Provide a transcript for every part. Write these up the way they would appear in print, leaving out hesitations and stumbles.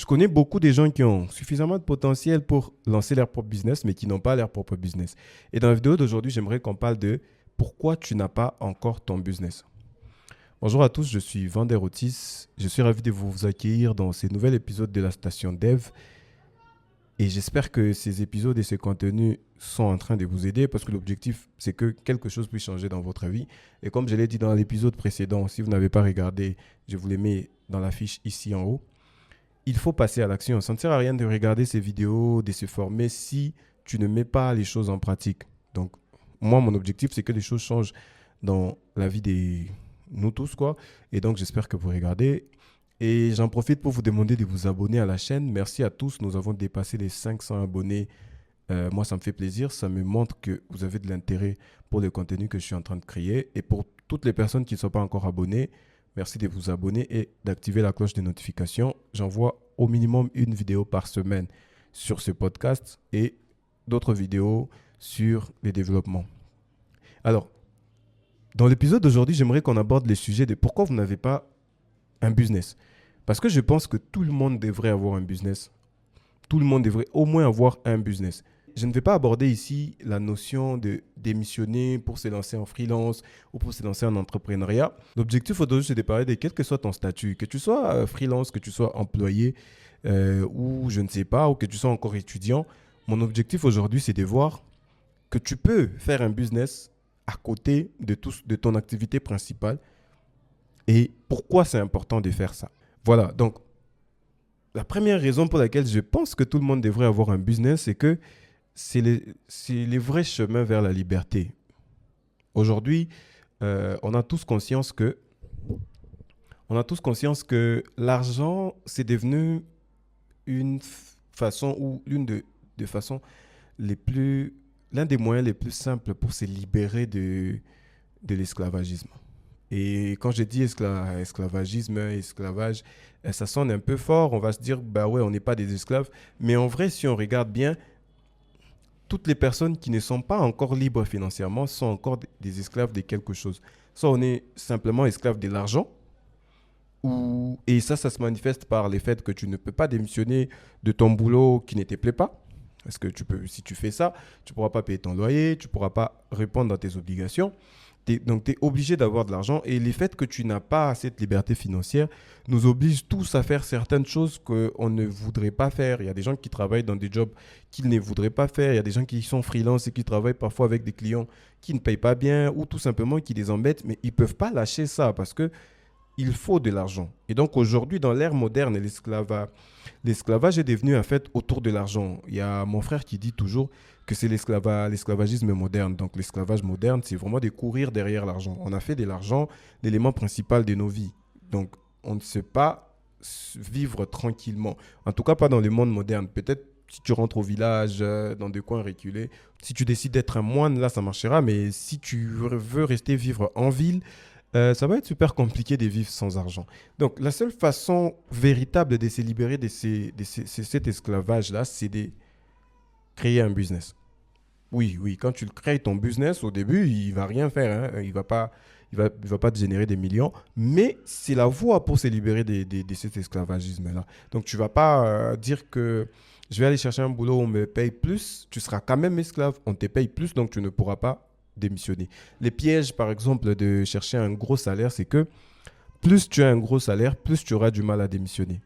Je connais beaucoup de gens qui ont suffisamment de potentiel pour lancer leur propre business, mais qui n'ont pas leur propre business. Et dans la vidéo d'aujourd'hui, j'aimerais qu'on parle de pourquoi tu n'as pas encore ton business. Bonjour à tous, je suis Vander Otis. Je suis ravi de vous accueillir dans ce nouvel épisode de la station Dev. Et j'espère que ces épisodes et ces contenus sont en train de vous aider parce que l'objectif, c'est que quelque chose puisse changer dans votre vie. Et comme je l'ai dit dans l'épisode précédent, si vous n'avez pas regardé, je vous les mets dans la fiche ici en haut. Il faut passer à l'action. Ça ne sert à rien de regarder ces vidéos, de se former si tu ne mets pas les choses en pratique. Donc, moi, mon objectif, c'est que les choses changent dans la vie de nous tous, quoi. Et donc, j'espère que vous regardez. Et j'en profite pour vous demander de vous abonner à la chaîne. Merci à tous. Nous avons dépassé les 500 abonnés. Moi, ça me fait plaisir. Ça me montre que vous avez de l'intérêt pour le contenu que je suis en train de créer. Et pour toutes les personnes qui ne sont pas encore abonnées, merci de vous abonner et d'activer la cloche de notification. J'envoie au minimum une vidéo par semaine sur ce podcast et d'autres vidéos sur les développements. Alors, dans l'épisode d'aujourd'hui, j'aimerais qu'on aborde les sujets de pourquoi vous n'avez pas un business. Parce que je pense que tout le monde devrait avoir un business. Tout le monde devrait au moins avoir un business. Je ne vais pas aborder ici la notion de démissionner pour se lancer en freelance ou pour se lancer en entrepreneuriat. L'objectif aujourd'hui, c'est de parler de quel que soit ton statut, que tu sois freelance, que tu sois employé ou je ne sais pas, ou que tu sois encore étudiant. Mon objectif aujourd'hui, c'est de voir que tu peux faire un business à côté de ton activité principale et pourquoi c'est important de faire ça. Voilà, donc la première raison pour laquelle je pense que tout le monde devrait avoir un business, c'est que c'est les vrais chemins vers la liberté. Aujourd'hui, on a tous conscience que l'argent, c'est devenu une façon ou des façons l'un des moyens les plus simples pour se libérer de l'esclavagisme. Et quand je dis esclavage, ça sonne un peu fort. On va se dire, bah ouais, on n'est pas des esclaves. Mais en vrai, si on regarde bien, toutes les personnes qui ne sont pas encore libres financièrement sont encore des esclaves de quelque chose. Soit on est simplement esclave de l'argent, et ça se manifeste par le fait que tu ne peux pas démissionner de ton boulot qui ne te plaît pas. Parce que si tu fais ça, tu ne pourras pas payer ton loyer, tu ne pourras pas répondre à tes obligations. Donc, tu es obligé d'avoir de l'argent. Et le fait que tu n'as pas cette liberté financière nous oblige tous à faire certaines choses qu'on ne voudrait pas faire. Il y a des gens qui travaillent dans des jobs qu'ils ne voudraient pas faire. Il y a des gens qui sont freelance et qui travaillent parfois avec des clients qui ne payent pas bien ou tout simplement qui les embêtent. Mais ils ne peuvent pas lâcher ça parce qu'il faut de l'argent. Et donc aujourd'hui, dans l'ère moderne, l'esclavage est devenu en fait autour de l'argent. Il y a mon frère qui dit toujours que c'est l'esclavagisme moderne. Donc l'esclavage moderne, c'est vraiment de courir derrière l'argent. On a fait de l'argent l'élément principal de nos vies. Donc on ne sait pas vivre tranquillement. En tout cas, pas dans le monde moderne. Peut-être si tu rentres au village, dans des coins reculés, si tu décides d'être un moine, là ça marchera. Mais si tu veux rester vivre en ville, ça va être super compliqué de vivre sans argent. Donc, la seule façon véritable de se libérer de cet esclavage-là, c'est de créer un business. Oui, quand tu crées ton business, au début, il ne va rien faire. Hein. Il va pas te générer des millions. Mais c'est la voie pour se libérer de cet esclavagisme-là. Donc, tu ne vas pas dire que je vais aller chercher un boulot où on me paye plus. Tu seras quand même esclave. On te paye plus, donc tu ne pourras pas démissionner. Les pièges, par exemple, de chercher un gros salaire, c'est que plus tu as un gros salaire, plus tu auras du mal à démissionner.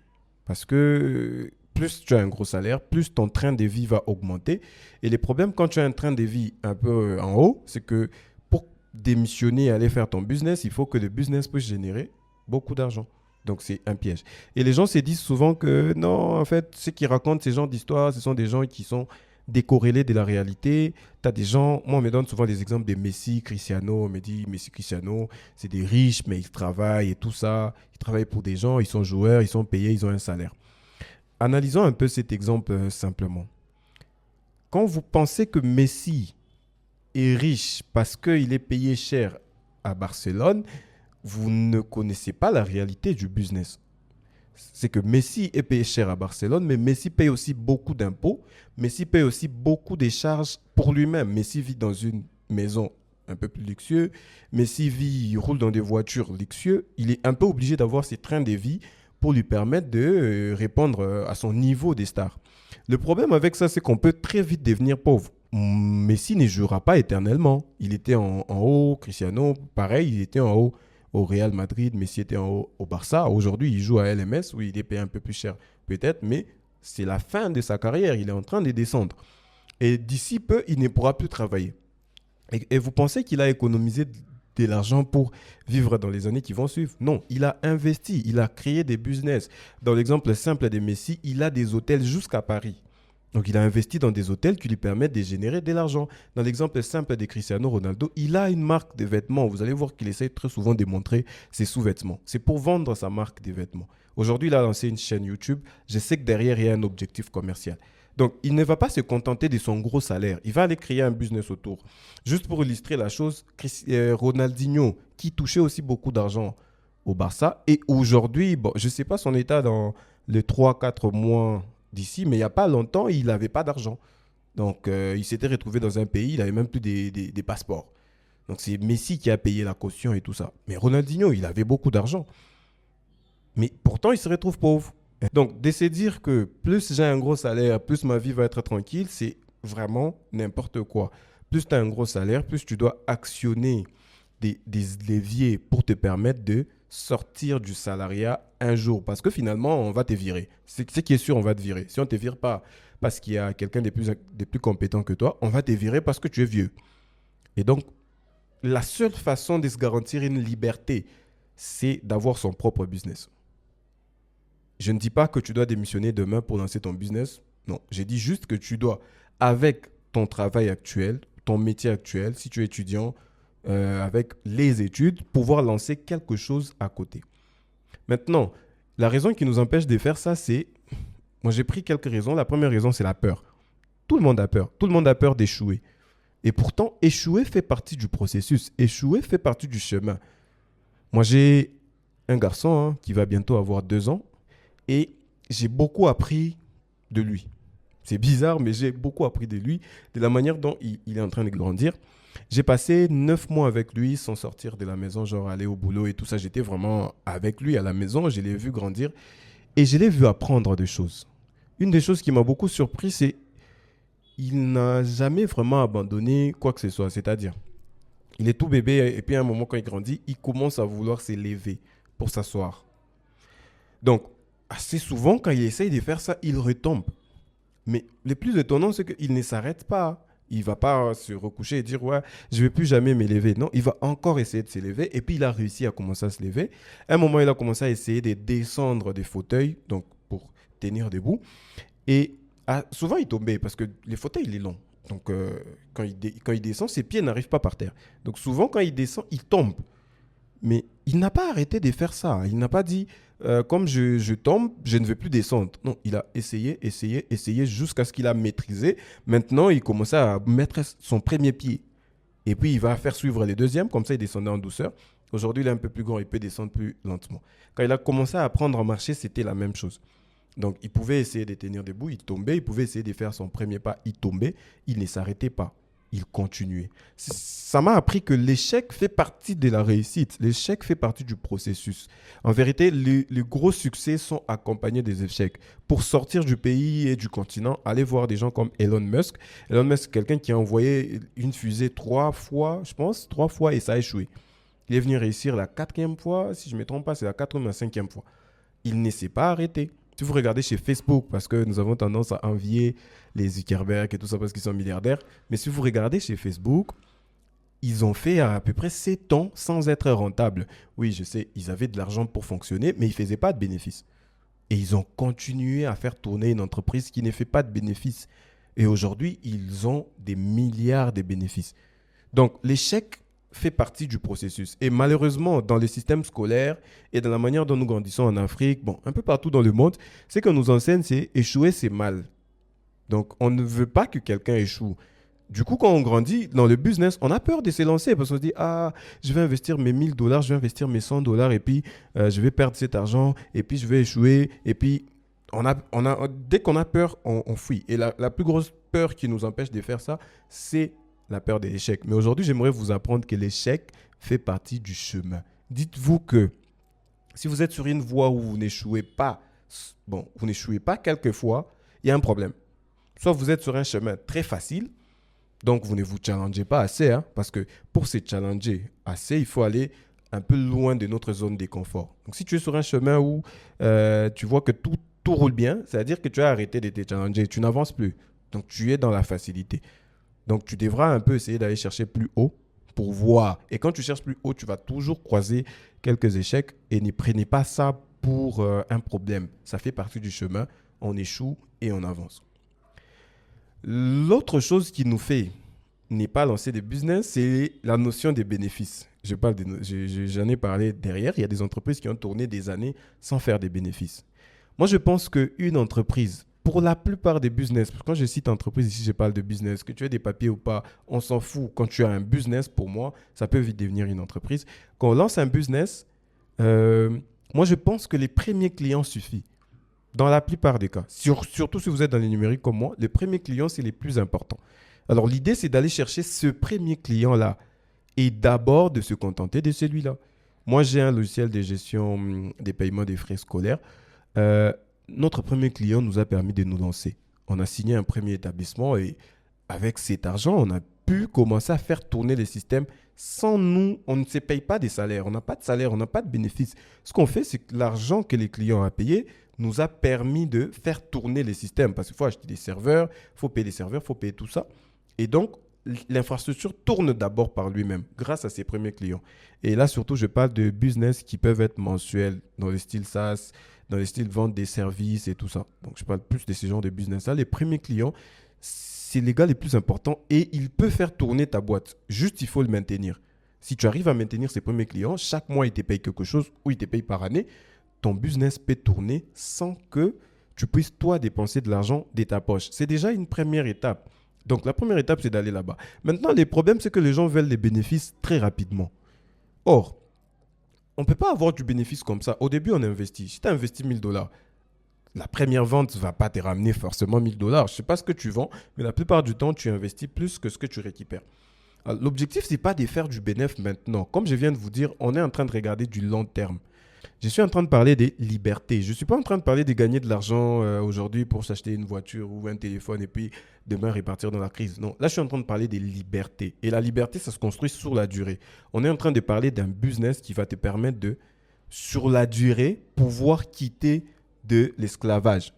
Parce que plus tu as un gros salaire, plus ton train de vie va augmenter. Et les problèmes, quand tu as un train de vie un peu en haut, c'est que pour démissionner et aller faire ton business, il faut que le business puisse générer beaucoup d'argent. Donc, c'est un piège. Et les gens se disent souvent que non, en fait, ceux qui racontent ces genres d'histoires, ce sont des gens qui sont décorrélés de la réalité. Tu as des gens, moi on me donne souvent des exemples de Messi, Cristiano, on me dit Messi, Cristiano, c'est des riches, mais ils travaillent et tout ça. Ils travaillent pour des gens, ils sont joueurs, ils sont payés, ils ont un salaire. Analysons un peu cet exemple simplement. Quand vous pensez que Messi est riche parce qu'il est payé cher à Barcelone, vous ne connaissez pas la réalité du business. C'est que Messi est payé cher à Barcelone, mais Messi paye aussi beaucoup d'impôts. Messi paye aussi beaucoup de charges pour lui-même. Messi vit dans une maison un peu plus luxueuse. Messi il roule dans des voitures luxueuses. Il est un peu obligé d'avoir ses trains de vie pour lui permettre de répondre à son niveau des stars. Le problème avec ça, c'est qu'on peut très vite devenir pauvre. Messi ne jouera pas éternellement. Il était en haut, Cristiano, pareil, il était en haut au Real Madrid, Messi était en haut au Barça. Aujourd'hui, il joue à LMS, où il est payé un peu plus cher peut-être, mais c'est la fin de sa carrière, il est en train de descendre. Et d'ici peu, il ne pourra plus travailler. Et vous pensez qu'il a économisé de l'argent pour vivre dans les années qui vont suivre? Non, il a investi, il a créé des business. Dans l'exemple simple de Messi, il a des hôtels jusqu'à Paris. Donc, il a investi dans des hôtels qui lui permettent de générer de l'argent. Dans l'exemple simple de Cristiano Ronaldo, il a une marque de vêtements. Vous allez voir qu'il essaie très souvent de montrer ses sous-vêtements. C'est pour vendre sa marque de vêtements. Aujourd'hui, il a lancé une chaîne YouTube. Je sais que derrière, il y a un objectif commercial. Donc, il ne va pas se contenter de son gros salaire. Il va aller créer un business autour. Juste pour illustrer la chose, Ronaldinho, qui touchait aussi beaucoup d'argent au Barça, et aujourd'hui, bon, je ne sais pas son état dans les 3 4 mois d'ici, mais il n'y a pas longtemps, il n'avait pas d'argent. Donc, il s'était retrouvé dans un pays, il n'avait même plus des passeports. Donc, c'est Messi qui a payé la caution et tout ça. Mais Ronaldinho, il avait beaucoup d'argent. Mais pourtant, il se retrouve pauvre. Donc, de se dire que plus j'ai un gros salaire, plus ma vie va être tranquille, c'est vraiment n'importe quoi. Plus tu as un gros salaire, plus tu dois actionner des leviers pour te permettre de sortir du salariat un jour. Parce que finalement, on va te virer. C'est ce qui est sûr, on va te virer. Si on ne te vire pas parce qu'il y a quelqu'un des plus compétents que toi, on va te virer parce que tu es vieux. Et donc, la seule façon de se garantir une liberté, c'est d'avoir son propre business. Je ne dis pas que tu dois démissionner demain pour lancer ton business. Non, j'ai dit juste que tu dois, avec ton travail actuel, ton métier actuel, si tu es étudiant, avec les études, pouvoir lancer quelque chose à côté. Maintenant, la raison qui nous empêche de faire ça, c'est... Moi, j'ai pris quelques raisons. La première raison, c'est la peur. Tout le monde a peur. Tout le monde a peur d'échouer. Et pourtant, échouer fait partie du processus. Échouer fait partie du chemin. Moi, j'ai un garçon qui va bientôt avoir 2 ans. Et j'ai beaucoup appris de lui. C'est bizarre, mais j'ai beaucoup appris de lui, de la manière dont il est en train de grandir. J'ai passé 9 mois avec lui sans sortir de la maison, genre aller au boulot et tout ça. J'étais vraiment avec lui à la maison, je l'ai vu grandir et je l'ai vu apprendre des choses. Une des choses qui m'a beaucoup surpris, c'est qu'il n'a jamais vraiment abandonné quoi que ce soit. C'est-à-dire, il est tout bébé et puis à un moment quand il grandit, il commence à vouloir s'élever pour s'asseoir. Donc, assez souvent, quand il essaye de faire ça, il retombe. Mais le plus étonnant, c'est qu'il ne s'arrête pas. Il ne va pas se recoucher et dire, ouais, je ne vais plus jamais m'élever. Non, il va encore essayer de s'élever. Et puis, il a réussi à commencer à se lever. À un moment, il a commencé à essayer de descendre des fauteuils, donc pour tenir debout. Et souvent, il tombait parce que les fauteuils, il est long. Donc, quand il descend, ses pieds n'arrivent pas par terre. Donc, souvent, quand il descend, il tombe. Mais il n'a pas arrêté de faire ça. Il n'a pas dit, comme je tombe, je ne vais plus descendre. Non, il a essayé jusqu'à ce qu'il a maîtrisé. Maintenant, il commençait à mettre son premier pied. Et puis, il va faire suivre les deuxièmes. Comme ça, il descendait en douceur. Aujourd'hui, il est un peu plus grand. Il peut descendre plus lentement. Quand il a commencé à apprendre à marcher, c'était la même chose. Donc, il pouvait essayer de tenir debout. Il tombait. Il pouvait essayer de faire son premier pas. Il tombait. Il ne s'arrêtait pas. Il continuait. Ça m'a appris que l'échec fait partie de la réussite. L'échec fait partie du processus. En vérité, les gros succès sont accompagnés des échecs. Pour sortir du pays et du continent, allez voir des gens comme Elon Musk. Elon Musk, c'est quelqu'un qui a envoyé une fusée 3 fois, je pense, 3 fois et ça a échoué. Il est venu réussir la 4e fois, si je ne me trompe pas, c'est la 4e ou la 5e fois. Il ne s'est pas arrêté. Si vous regardez chez Facebook, parce que nous avons tendance à envier les Zuckerberg et tout ça parce qu'ils sont milliardaires, mais si vous regardez chez Facebook, ils ont fait à peu près 7 ans sans être rentables. Oui, je sais, ils avaient de l'argent pour fonctionner, mais ils ne faisaient pas de bénéfices. Et ils ont continué à faire tourner une entreprise qui ne fait pas de bénéfices. Et aujourd'hui, ils ont des milliards de bénéfices. Donc, l'échec fait partie du processus. Et malheureusement, dans les systèmes scolaires et dans la manière dont nous grandissons en Afrique, bon, un peu partout dans le monde, ce qu'on nous enseigne, c'est échouer, c'est mal. Donc, on ne veut pas que quelqu'un échoue. Du coup, quand on grandit dans le business, on a peur de se lancer parce qu'on se dit, ah, je vais investir mes $1000, je vais investir mes $100 et puis je vais perdre cet argent et puis je vais échouer. Et puis, dès qu'on a peur, on fuit. Et la plus grosse peur qui nous empêche de faire ça, c'est la peur de l'échec. Mais aujourd'hui, j'aimerais vous apprendre que l'échec fait partie du chemin. Dites-vous que Si vous êtes sur une voie où vous n'échouez pas quelquefois, il y a un problème. Soit vous êtes sur un chemin très facile, donc vous ne vous challengez pas assez, hein, parce que pour se challenger assez, il faut aller un peu loin de notre zone de confort. Donc si tu es sur un chemin où tu vois que tout roule bien, c'est-à-dire que tu as arrêté de te challenger, tu n'avances plus. Donc tu es dans la facilité. Donc tu devras un peu essayer d'aller chercher plus haut pour voir. Et quand tu cherches plus haut, tu vas toujours croiser quelques échecs et ne prenez pas ça pour un problème. Ça fait partie du chemin. On échoue et on avance. L'autre chose qui nous fait ne pas lancer des business, c'est la notion des bénéfices. J'en ai parlé derrière. Il y a des entreprises qui ont tourné des années sans faire des bénéfices. Moi, je pense qu'une entreprise, pour la plupart des business, quand je cite entreprise, ici, je parle de business, que tu aies des papiers ou pas, on s'en fout. Quand tu as un business, pour moi, ça peut vite devenir une entreprise. Quand on lance un business, moi, je pense que les premiers clients suffisent. Dans la plupart des cas, surtout si vous êtes dans les numériques comme moi, les premiers clients, c'est les plus importants. Alors, l'idée, c'est d'aller chercher ce premier client-là et d'abord de se contenter de celui-là. Moi, j'ai un logiciel de gestion des paiements des frais scolaires. Notre premier client nous a permis de nous lancer. On a signé un premier établissement et avec cet argent, on a pu commencer à faire tourner les systèmes sans nous. On ne se paye pas des salaires. On n'a pas de salaire, on n'a pas de bénéfices. Ce qu'on fait, c'est que l'argent que les clients ont payé nous a permis de faire tourner les systèmes parce qu'il faut acheter des serveurs, il faut payer les serveurs, il faut payer tout ça. Et donc, l'infrastructure tourne d'abord par lui-même grâce à ses premiers clients. Et là, surtout, je parle de business qui peuvent être mensuels dans le style SaaS, dans le style vente des services et tout ça. Donc, je parle plus de ce genre de business-là. Les premiers clients, c'est les gars les plus importants et il peut faire tourner ta boîte. Juste, il faut le maintenir. Si tu arrives à maintenir ces premiers clients, chaque mois, ils te payent quelque chose ou ils te payent par année, ton business peut tourner sans que tu puisses, toi, dépenser de l'argent de ta poche. C'est déjà une première étape. Donc, la première étape, c'est d'aller là-bas. Maintenant, les problèmes, c'est que les gens veulent les bénéfices très rapidement. Or, on ne peut pas avoir du bénéfice comme ça. Au début, on investit. Si tu as investi 1 000 $, la première vente ne va pas te ramener forcément 1 000 $. Je ne sais pas ce que tu vends, mais la plupart du temps, tu investis plus que ce que tu récupères. Alors, l'objectif, ce n'est pas de faire du bénéfice maintenant. Comme je viens de vous dire, on est en train de regarder du long terme. Je suis en train de parler des libertés. Je ne suis pas en train de parler de gagner de l'argent aujourd'hui pour s'acheter une voiture ou un téléphone et puis demain repartir dans la crise. Non, là, je suis en train de parler des libertés. Et la liberté, ça se construit sur la durée. On est en train de parler d'un business qui va te permettre de, sur la durée, pouvoir quitter de l'esclavage.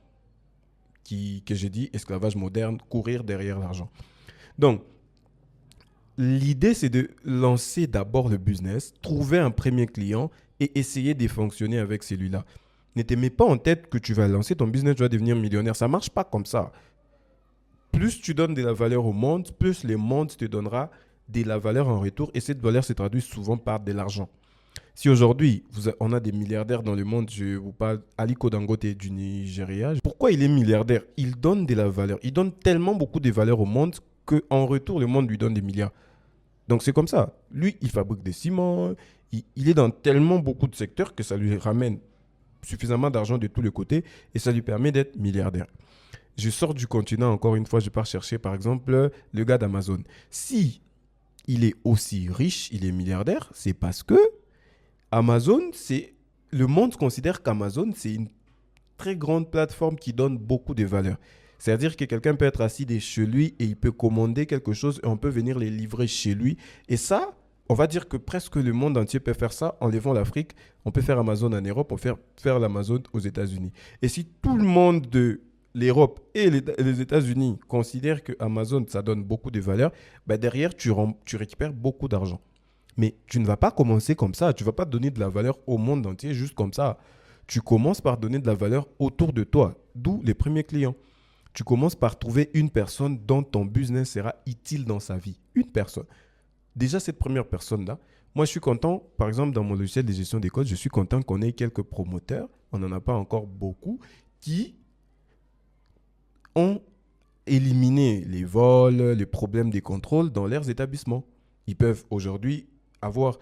Que j'ai dit, esclavage moderne, courir derrière l'argent. Donc, l'idée, c'est de lancer d'abord le business, trouver un premier client et essayer de fonctionner avec celui-là. Ne te mets pas en tête que tu vas lancer ton business, tu vas devenir millionnaire. Ça ne marche pas comme ça. Plus tu donnes de la valeur au monde, plus le monde te donnera de la valeur en retour. Et cette valeur se traduit souvent par de l'argent. Si aujourd'hui, on a des milliardaires dans le monde, je vous parle Aliko Dangote du Nigeria. Pourquoi il est milliardaire? Il donne de la valeur. Il donne tellement beaucoup de valeur au monde qu'en retour, le monde lui donne des milliards. Donc c'est comme ça. Lui, il fabrique des ciments. Il est dans tellement beaucoup de secteurs que ça lui ramène suffisamment d'argent de tous les côtés et ça lui permet d'être milliardaire. Je sors du continent, encore une fois, je pars chercher par exemple le gars d'Amazon. Si il est aussi riche, il est milliardaire, c'est parce que Amazon, le monde considère qu'Amazon, c'est une très grande plateforme qui donne beaucoup de valeur. C'est-à-dire que quelqu'un peut être assis chez lui et il peut commander quelque chose et on peut venir les livrer chez lui. Et ça, on va dire que presque le monde entier peut faire ça. Enlevant l'Afrique, on peut faire Amazon en Europe, on peut faire l'Amazon aux États-Unis. Et si tout le monde de l'Europe et les États-Unis considèrent que Amazon, ça donne beaucoup de valeur, ben derrière, tu récupères beaucoup d'argent. Mais tu ne vas pas commencer comme ça. Tu ne vas pas donner de la valeur au monde entier juste comme ça. Tu commences par donner de la valeur autour de toi, d'où les premiers clients. Tu commences par trouver une personne dont ton business sera utile dans sa vie. Une personne. Déjà, cette première personne-là, moi, je suis content, par exemple, dans mon logiciel de gestion d'école, je suis content qu'on ait quelques promoteurs, on n'en a pas encore beaucoup, qui ont éliminé les vols, les problèmes des contrôles dans leurs établissements. Ils peuvent aujourd'hui avoir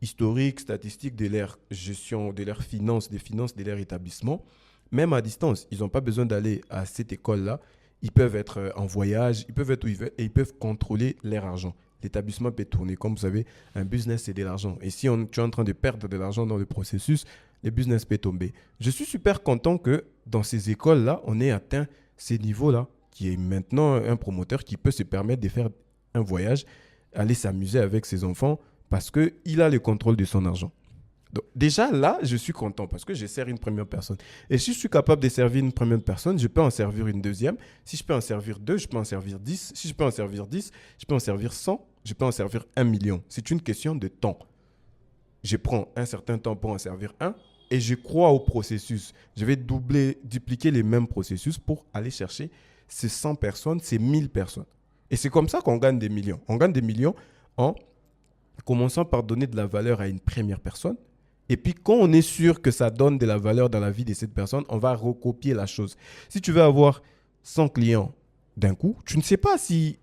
historique, statistique de leur gestion, de leurs finances, des finances de leur établissement, même à distance. Ils n'ont pas besoin d'aller à cette école-là. Ils peuvent être en voyage, ils peuvent être où ils veulent et ils peuvent contrôler leur argent. l'établissement peut tourner. Comme vous savez, un business, c'est de l'argent. Et si tu es en train de perdre de l'argent dans le processus, le business peut tomber. Je suis super content que dans ces écoles-là, on ait atteint ces niveaux-là, qui est maintenant un promoteur qui peut se permettre de faire un voyage, aller s'amuser avec ses enfants parce qu'il a le contrôle de son argent. Donc, déjà là, je suis content parce que je sers une première personne. Et si je suis capable de servir une première personne, je peux en servir une deuxième. Si je peux en servir deux, je peux en servir 10. Si je peux en servir 10, je peux en servir 100. Je peux en servir 1 million. C'est une question de temps. Je prends un certain temps pour en servir un et je crois au processus. Je vais dupliquer les mêmes processus pour aller chercher ces 100 personnes, ces 1000 personnes. Et c'est comme ça qu'on gagne des millions. On gagne des millions en commençant par donner de la valeur à une première personne. Et puis, quand on est sûr que ça donne de la valeur dans la vie de cette personne, on va recopier la chose. Si tu veux avoir 100 clients d'un coup, tu ne sais pas si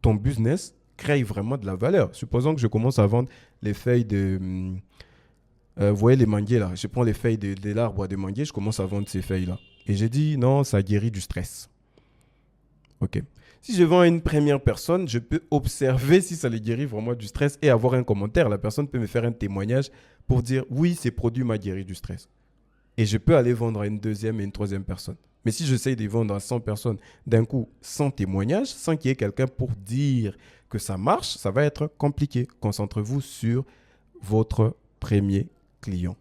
ton business crée vraiment de la valeur. Supposons que je commence à vendre les feuilles de... vous voyez les manguiers là. Je prends les feuilles de l'arbre de manguier, je commence à vendre ces feuilles-là. Et j'ai dit, non, ça guérit du stress. OK. Si je vends à une première personne, je peux observer si ça les guérit vraiment du stress et avoir un commentaire. La personne peut me faire un témoignage pour dire oui, ces produits m'ont guéri du stress. Et je peux aller vendre à une deuxième et une troisième personne. Mais si j'essaye de vendre à 100 personnes d'un coup sans témoignage, sans qu'il y ait quelqu'un pour dire que ça marche, ça va être compliqué. Concentrez-vous sur votre premier client.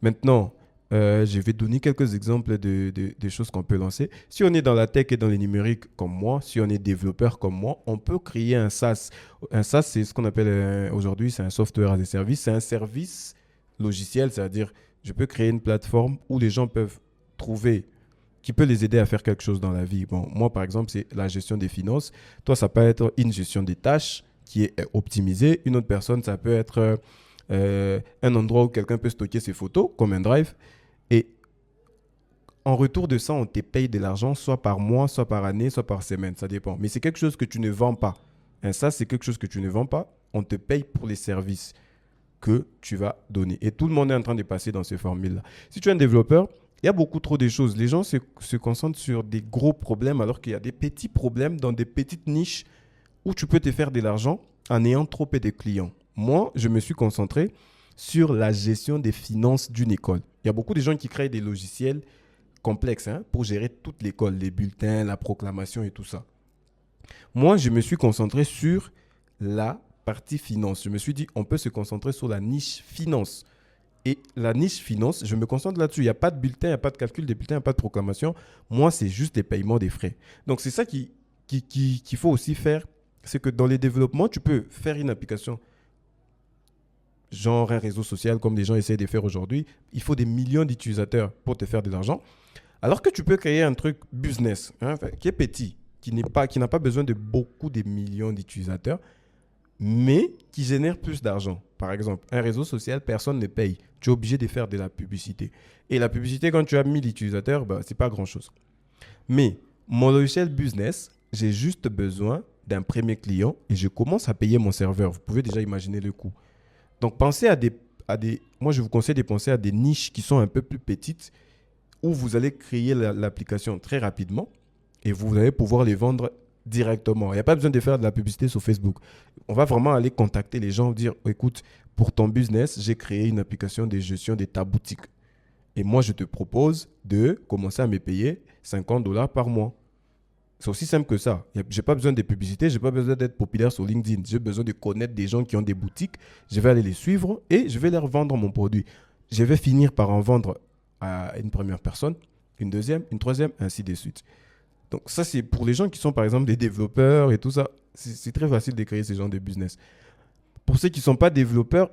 Maintenant, je vais donner quelques exemples de choses qu'on peut lancer. Si on est dans la tech et dans les numériques comme moi, si on est développeur comme moi, on peut créer un SaaS. Un SaaS, c'est ce qu'on appelle aujourd'hui, c'est un software as a service. C'est un service logiciel, c'est-à-dire je peux créer une plateforme où les gens peuvent trouver, qui peut les aider à faire quelque chose dans la vie. Bon, moi, par exemple, c'est la gestion des finances. Toi, ça peut être une gestion des tâches qui est optimisée. Une autre personne, ça peut être un endroit où quelqu'un peut stocker ses photos, comme un drive. Et en retour de ça, on te paye de l'argent, soit par mois, soit par année, soit par semaine. Ça dépend. Mais c'est quelque chose que tu ne vends pas. Ça, c'est quelque chose que tu ne vends pas. On te paye pour les services que tu vas donner. Et tout le monde est en train de passer dans ces formules-là. Si tu es un développeur, il y a beaucoup trop de choses. Les gens se concentrent sur des gros problèmes alors qu'il y a des petits problèmes dans des petites niches où tu peux te faire de l'argent en ayant trop peu de clients. Moi, je me suis concentré sur la gestion des finances d'une école. Il y a beaucoup de gens qui créent des logiciels complexes pour gérer toute l'école, les bulletins, la proclamation et tout ça. Moi, je me suis concentré sur la partie finance. Je me suis dit, on peut se concentrer sur la niche finance. Et la niche finance, je me concentre là-dessus. Il n'y a pas de bulletin, il n'y a pas de calcul des bulletins, il n'y a pas de proclamation. Moi, c'est juste les paiements des frais. Donc, c'est ça qu'il faut aussi faire. C'est que dans les développements, tu peux faire une application genre un réseau social comme les gens essaient de faire aujourd'hui. Il faut des millions d'utilisateurs pour te faire de l'argent. Alors que tu peux créer un truc business qui est petit, qui n'a pas besoin de beaucoup de millions d'utilisateurs, mais qui génère plus d'argent. Par exemple, un réseau social, personne ne paye. Tu es obligé de faire de la publicité. Et la publicité, quand tu as 1000 utilisateurs, ce n'est pas grand-chose. Mais mon logiciel business, j'ai juste besoin d'un premier client et je commence à payer mon serveur. Vous pouvez déjà imaginer le coût. Donc, pensez moi, je vous conseille de penser à des niches qui sont un peu plus petites où vous allez créer l'application très rapidement et vous allez pouvoir les vendre directement. Il n'y a pas besoin de faire de la publicité sur Facebook. On va vraiment aller contacter les gens, dire, écoute, pour ton business, j'ai créé une application de gestion de ta boutique. Et moi, je te propose de commencer à me payer $50 par mois. C'est aussi simple que ça. Je n'ai pas besoin de publicité, je n'ai pas besoin d'être populaire sur LinkedIn. J'ai besoin de connaître des gens qui ont des boutiques. Je vais aller les suivre et je vais leur vendre mon produit. Je vais finir par en vendre à une première personne, une deuxième, une troisième, ainsi de suite. Donc ça, c'est pour les gens qui sont par exemple des développeurs et tout ça. C'est très facile de créer ce genre de business. Pour ceux qui ne sont pas développeurs,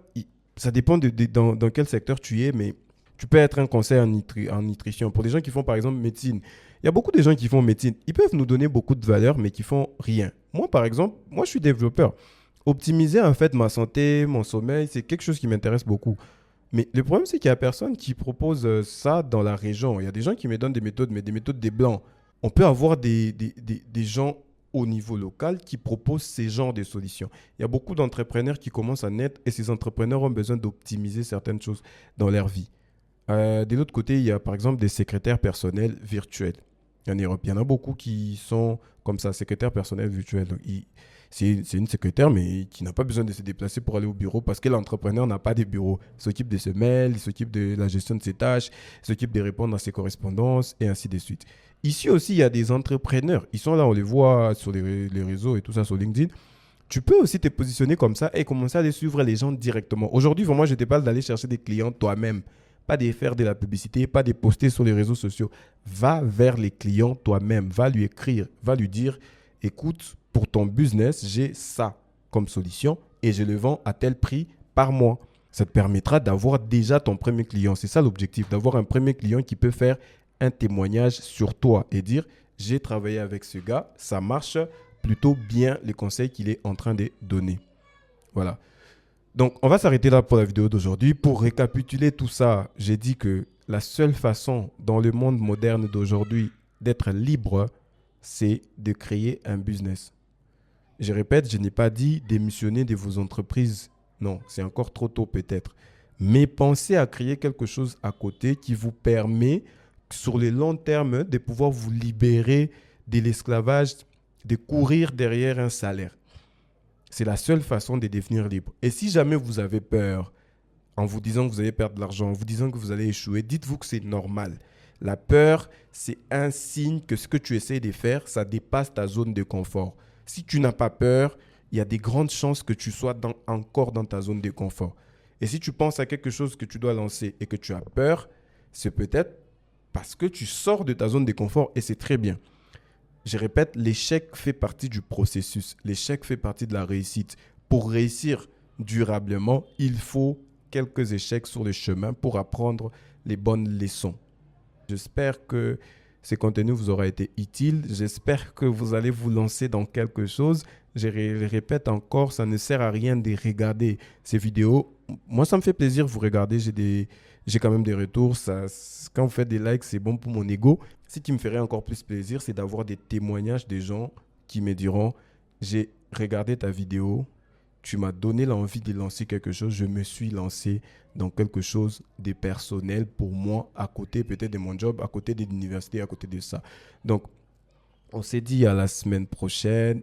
ça dépend dans quel secteur tu es, mais tu peux être un conseil en nutrition. Pour les gens qui font par exemple médecine, il y a beaucoup de gens qui font médecine. Ils peuvent nous donner beaucoup de valeur, mais qui font rien. Moi, par exemple, je suis développeur. Optimiser en fait ma santé, mon sommeil, c'est quelque chose qui m'intéresse beaucoup. Mais le problème, c'est qu'il n'y a personne qui propose ça dans la région. Il y a des gens qui me donnent des méthodes, mais des méthodes des blancs. On peut avoir des gens au niveau local qui proposent ces genres de solutions. Il y a beaucoup d'entrepreneurs qui commencent à naître et ces entrepreneurs ont besoin d'optimiser certaines choses dans leur vie. De l'autre côté, il y a par exemple des secrétaires personnels virtuels. qu'en Europe. Il y en a beaucoup qui sont comme ça, secrétaires personnels virtuels. C'est une secrétaire, mais qui n'a pas besoin de se déplacer pour aller au bureau parce que l'entrepreneur n'a pas de bureau. Il s'occupe de ses mails, il s'occupe de la gestion de ses tâches, il s'occupe de répondre à ses correspondances et ainsi de suite. Ici aussi, il y a des entrepreneurs. Ils sont là, on les voit sur les réseaux et tout ça, sur LinkedIn. Tu peux aussi te positionner comme ça et commencer à aller suivre les gens directement. Aujourd'hui, moi, je te parle d'aller chercher des clients toi-même. Pas de faire de la publicité, pas de poster sur les réseaux sociaux. Va vers les clients toi-même. Va lui écrire, va lui dire, écoute, pour ton business, j'ai ça comme solution et je le vends à tel prix par mois. Ça te permettra d'avoir déjà ton premier client. C'est ça l'objectif, d'avoir un premier client qui peut faire un témoignage sur toi et dire, j'ai travaillé avec ce gars, ça marche plutôt bien les conseils qu'il est en train de donner. Voilà. Donc, on va s'arrêter là pour la vidéo d'aujourd'hui. Pour récapituler tout ça, j'ai dit que la seule façon dans le monde moderne d'aujourd'hui d'être libre, c'est de créer un business. Je répète, je n'ai pas dit démissionner de vos entreprises. Non, c'est encore trop tôt peut-être. Mais pensez à créer quelque chose à côté qui vous permet, sur le long terme, de pouvoir vous libérer de l'esclavage, de courir derrière un salaire. C'est la seule façon de devenir libre. Et si jamais vous avez peur, en vous disant que vous allez perdre de l'argent, en vous disant que vous allez échouer, dites-vous que c'est normal. La peur, c'est un signe que ce que tu essaies de faire, ça dépasse ta zone de confort. Si tu n'as pas peur, il y a des grandes chances que tu sois encore dans ta zone de confort. Et si tu penses à quelque chose que tu dois lancer et que tu as peur, c'est peut-être parce que tu sors de ta zone de confort et c'est très bien. Je répète, l'échec fait partie du processus. L'échec fait partie de la réussite. Pour réussir durablement, il faut quelques échecs sur le chemin pour apprendre les bonnes leçons. J'espère que ce contenu vous aura été utile. J'espère que vous allez vous lancer dans quelque chose. Je le répète encore, ça ne sert à rien de regarder ces vidéos. Moi, ça me fait plaisir de vous regarder. J'ai quand même des retours. Quand vous faites des likes, c'est bon pour mon ego. Ce qui me ferait encore plus plaisir, c'est d'avoir des témoignages des gens qui me diront « J'ai regardé ta vidéo, tu m'as donné l'envie de lancer quelque chose, je me suis lancé dans quelque chose de personnel pour moi, à côté peut-être de mon job, à côté de l'université, à côté de ça. » Donc, on s'est dit à la semaine prochaine